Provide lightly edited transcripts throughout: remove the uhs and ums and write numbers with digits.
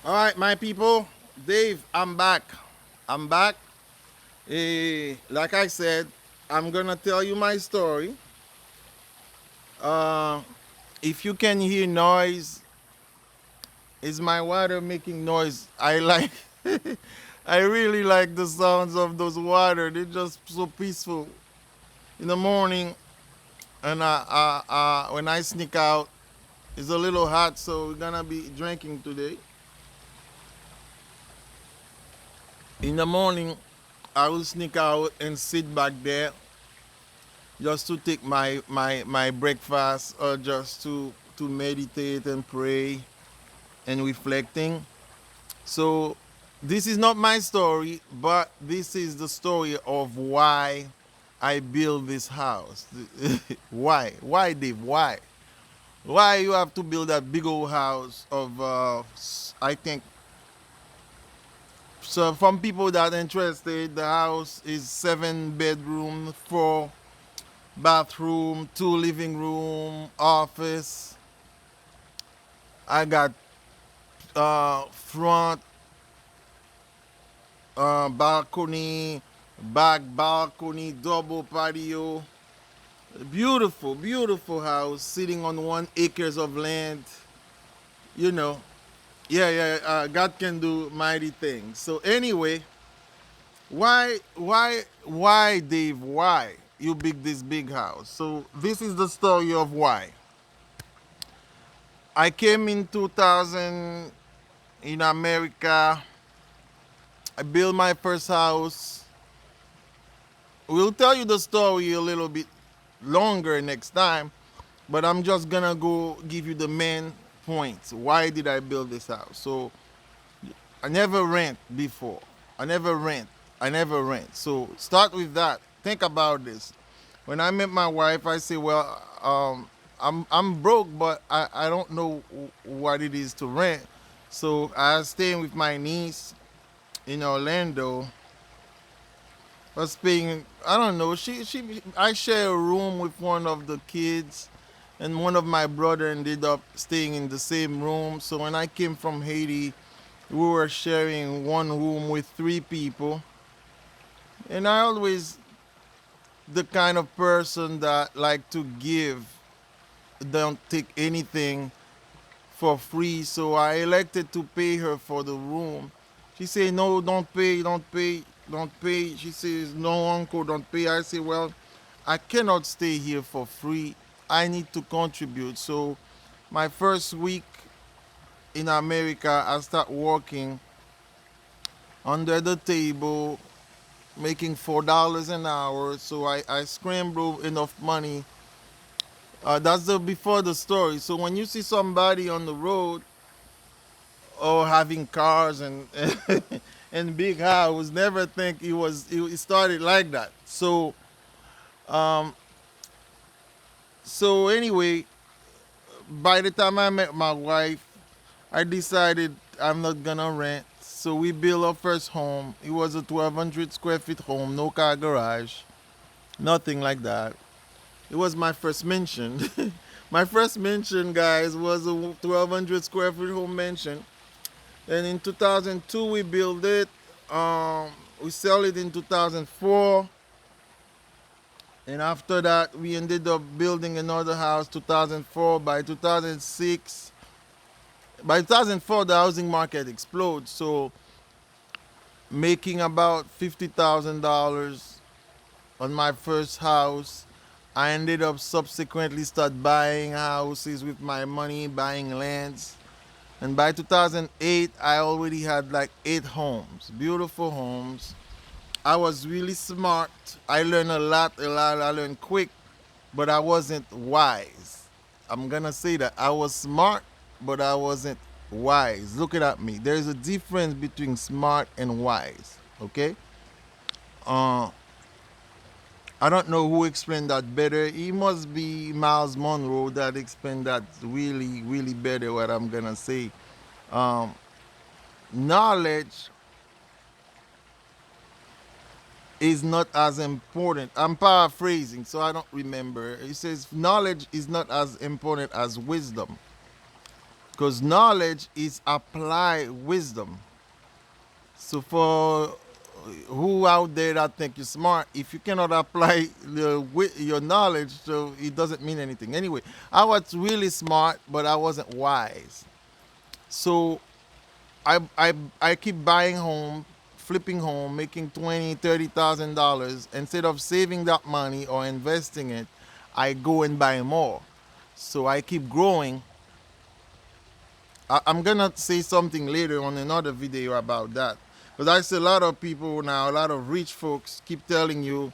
All right, my people. Dave, I'm back. I'm back. Like I said, I'm gonna tell you my story. Uh, if you can hear noise, is my water making noise? I like. I really like the sounds of those water. They're just so peaceful in the morning. And when I sneak out, it's a little hot, so we're gonna be drinking today. In the morning, I will sneak out and sit back there just to take my breakfast or just to meditate and pray and reflecting. So this is not my story, but this is the story of why I built this house. Why, Dave? Why you have to build that big old house of I think so from people that are interested, the house is 7 bedroom, 4 bathroom, 2 living room, office. I got front balcony, back balcony, double patio. Beautiful, beautiful house sitting on 1 acres of land. You know, God can do mighty things. So anyway, why, Dave? Why you build this big house? So this is the story of why. I came in 2000 in America. I built my first house. We'll tell you the story a little bit longer next time, but I'm just gonna go give you the main points. Why did I build this house? So I never rent before. I never rent. I never rent. So start with that. Think about this. When I met my wife, I say, well, I'm broke, but I don't know what it is to rent. So I was staying with my niece in Orlando. Was paying. I don't know. She. I share a room with one of the kids, and one of my brother ended up staying in the same room. So when I came from Haiti, we were sharing one room with 3 people. And I always the kind of person that like to give, don't take anything for free. So I elected to pay her for the room. She said, no, don't pay, don't pay, don't pay. She says, no, uncle, don't pay. I say, well, I cannot stay here for free. I need to contribute. So my first week in America, I start working under the table, making $4 an hour. So I scrambled enough money. That's the before the story. So when you see somebody on the road or having cars and and big house, never think it started like that. Um, so anyway, by the time I met my wife, I decided I'm not gonna rent. So we built our first home. It was a 1,200 square feet home, no car garage, nothing like that. It was my first mention. My first mention, guys, was a 1,200 square feet home mansion. And in 2002, we built it. We sell it in 2004. And after that, we ended up building another house 2004. By 2004, the housing market explodes. So making about $50,000 on my first house. I ended up subsequently start buying houses with my money, buying lands. And by 2008, I already had like 8 homes, beautiful homes. I was really smart. I learned a lot, a lot. I learned quick, but I wasn't wise. I'm gonna say that I was smart, but I wasn't wise. Look at me. There's a difference between smart and wise. Okay. Uh, I don't know who explained that better. It must be Miles Monroe that explained that really, really better. What I'm gonna say. Um, Knowledge is not as important. I'm paraphrasing, so I don't remember. It says knowledge is not as important as wisdom. because knowledge is applied wisdom. So for who out there that think you're smart, if you cannot apply your knowledge, so it doesn't mean anything. Anyway, I was really smart, but I wasn't wise. So I keep buying home, flipping home, making 20, $30,000. Instead of saving that money or investing it, I go and buy more. So I keep growing. I'm gonna say something later on another video about that. Because I see a lot of people now, a lot of rich folks keep telling you,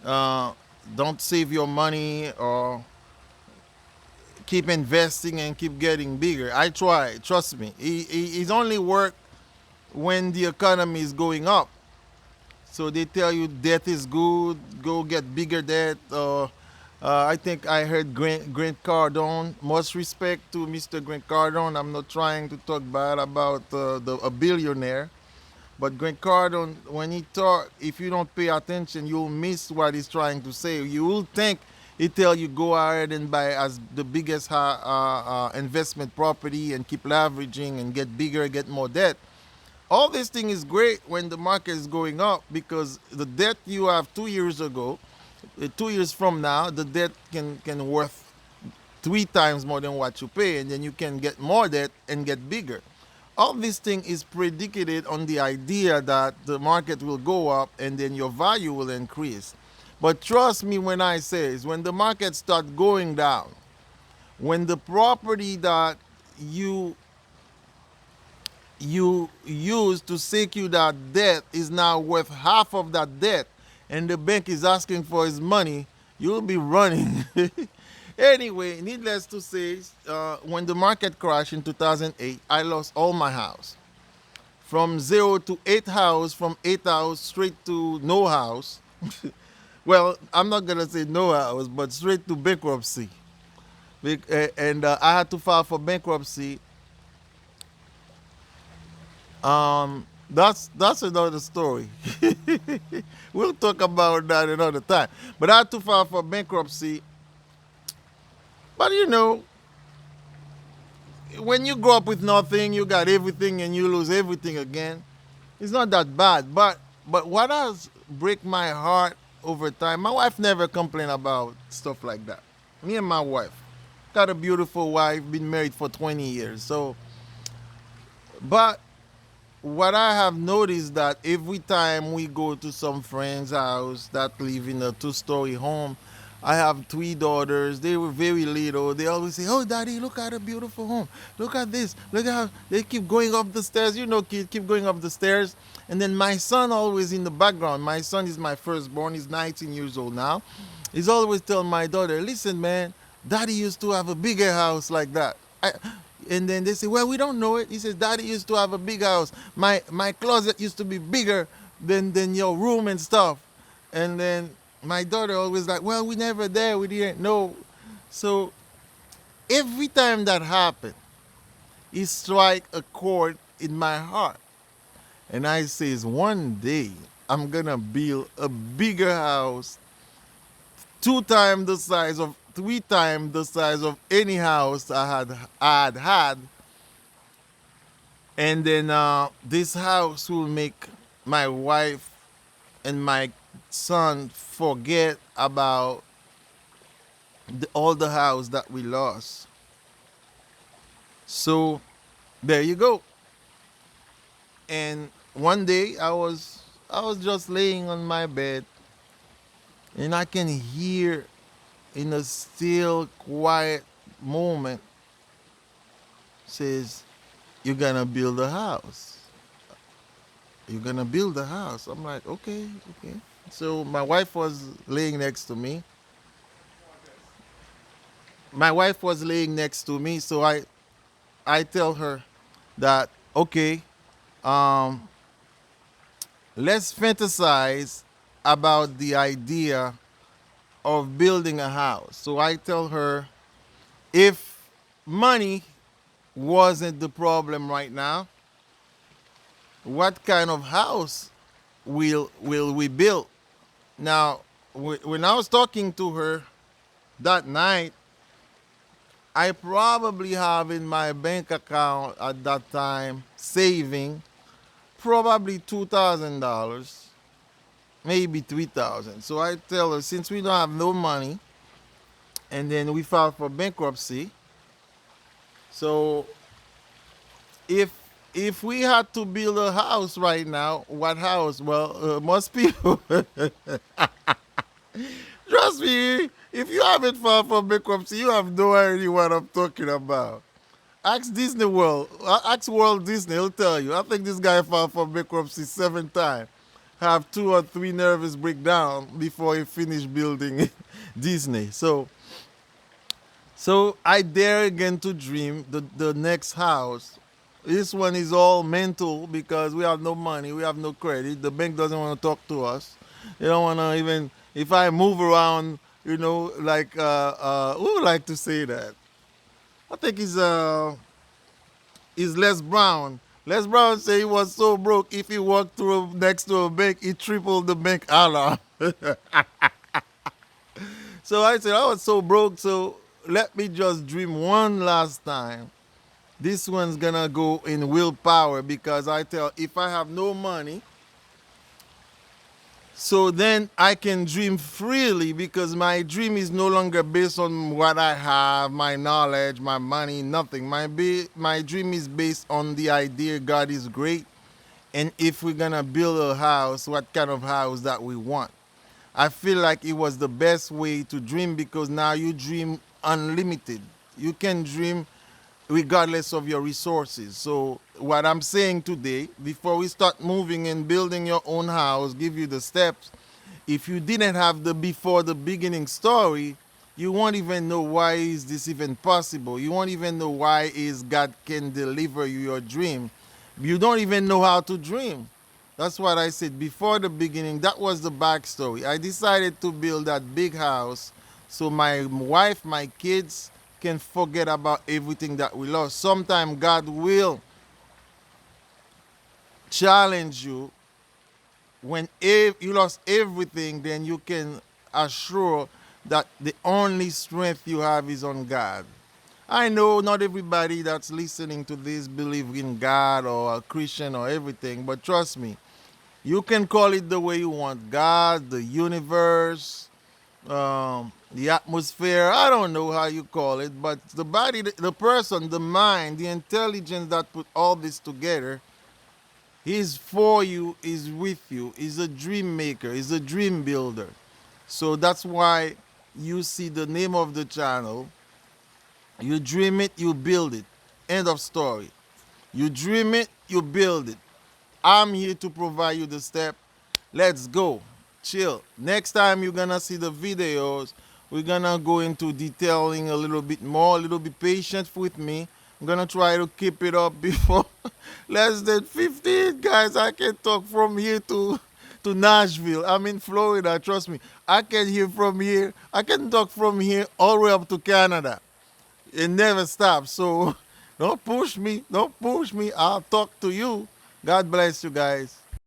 uh, don't save your money or keep investing and keep getting bigger. I try, trust me. It's only work when the economy is going up. So they tell you debt is good, go get bigger debt. I think I heard Grant Cardone. Most respect to Mr. Grant Cardone. I'm not trying to talk bad about a billionaire, but Grant Cardone, when he talk, if you don't pay attention, you'll miss what he's trying to say. You will think he tell you go ahead and buy as the biggest investment property and keep leveraging and get bigger, get more debt. All this thing is great when the market is going up because the debt you have 2 years ago, 2 years from now, the debt can worth 3 times more than what you pay, and then you can get more debt and get bigger. All this thing is predicated on the idea that the market will go up and then your value will increase. But trust me when I say is when the market start going down, when the property that you you use to secure that debt is now worth half of that debt and the bank is asking for his money, you'll be running. Anyway, needless to say, when the market crashed in 2008, I lost all my house. From 0 to 8 house, from 8 house straight to no house. Well, I'm not going to say no house, but straight to bankruptcy. And I had to file for bankruptcy. That's another story. We'll talk about that another time. But I had to file for bankruptcy. But when you grow up with nothing, you got everything and you lose everything again. It's not that bad. But what has break my heart over time, my wife never complained about stuff like that. Me and my wife. Got a beautiful wife, been married for 20 years. But what I have noticed that every time we go to some friend's house that live in a two-story home, I have 3 daughters. They were very little. They always say, "Oh, Daddy, look at a beautiful home. Look at this. Look at how they keep going up the stairs. Kids keep going up the stairs." And then my son always in the background. My son is my firstborn. He's 19 years old now. He's always telling my daughter, "Listen, man, Daddy used to have a bigger house like that." And then they say, "Well, we don't know it." He says, "Daddy used to have a big house. My closet used to be bigger than your room and stuff." And then my daughter always like, "Well, we never there. We didn't know." So every time that happened, it strike a chord in my heart. And I says, one day I'm gonna build a bigger house, 2 times the size of 3 times the size of any house I had, and then this house will make my wife and my son forget about all the house that we lost. So there you go. And one day I was just laying on my bed, and I can hear in a still quiet moment says, "You're gonna build a house. You're gonna build a house." I'm like, okay, okay. So my wife was laying next to me. So I tell her that, okay, um, let's fantasize about the idea of building a house. So I tell her, if money wasn't the problem right now, what kind of house will we build? Now, when I was talking to her that night, I probably have in my bank account at that time saving probably $2,000, maybe 3,000. So I tell her, since we don't have no money, and then we filed for bankruptcy, so if if we had to build a house right now, what house? Well, most people, trust me, if you haven't filed for bankruptcy, you have no idea what I'm talking about. Ask Disney World, ask Walt Disney, he'll tell you. I think this guy filed for bankruptcy 7 times. Have 2 or 3 nervous breakdown before he finished building Disney. So I dare again to dream the next house. This one is all mental because we have no money, we have no credit. The bank doesn't want to talk to us. They don't want to even, if I move around, like, who would like to say that? I think it's Les Brown. Les Brown said he was so broke, if he walked through next to a bank, he tripled the bank alarm. So I said, I was so broke, so let me just dream one last time. This one's gonna go in willpower because I tell, if I have no money, so then I can dream freely because my dream is no longer based on what I have, my knowledge, my money, nothing. My dream is based on the idea God is great, and if we're gonna build a house, what kind of house that we want. I feel like it was the best way to dream because now you dream unlimited. You can dream regardless of your resources. So what I'm saying today, before we start moving and building your own house, give you the steps. If you didn't have the before the beginning story, you won't even know why is this even possible. You won't even know why is God can deliver you your dream. You don't even know how to dream. That's what I said before the beginning. That was the backstory. I decided to build that big house so my wife, my kids can forget about everything that we lost. Sometimes God will challenge you when you lost everything, then you can assure that the only strength you have is on God. I know not everybody that's listening to this believe in God or a Christian or everything, but trust me, you can call it the way you want. God, the universe, the atmosphere. I don't know how you call it, but the body, the person, the mind, the intelligence that put all this together, he's for you, is with you. He's a dream maker. He's a dream builder. So that's why you see the name of the channel. You dream it, you build it. End of story. You dream it, you build it. I'm here to provide you the step. Let's go. Chill. Next time you're gonna see the videos, we're gonna go into detailing a little bit more, a little bit patient with me. I'm gonna try to keep it up before less than 15, guys. I can talk from here to Nashville. I'm in Florida, trust me. I can hear from here. I can talk from here all the way up to Canada. It never stops. So don't push me. Don't push me. I'll talk to you. God bless you guys.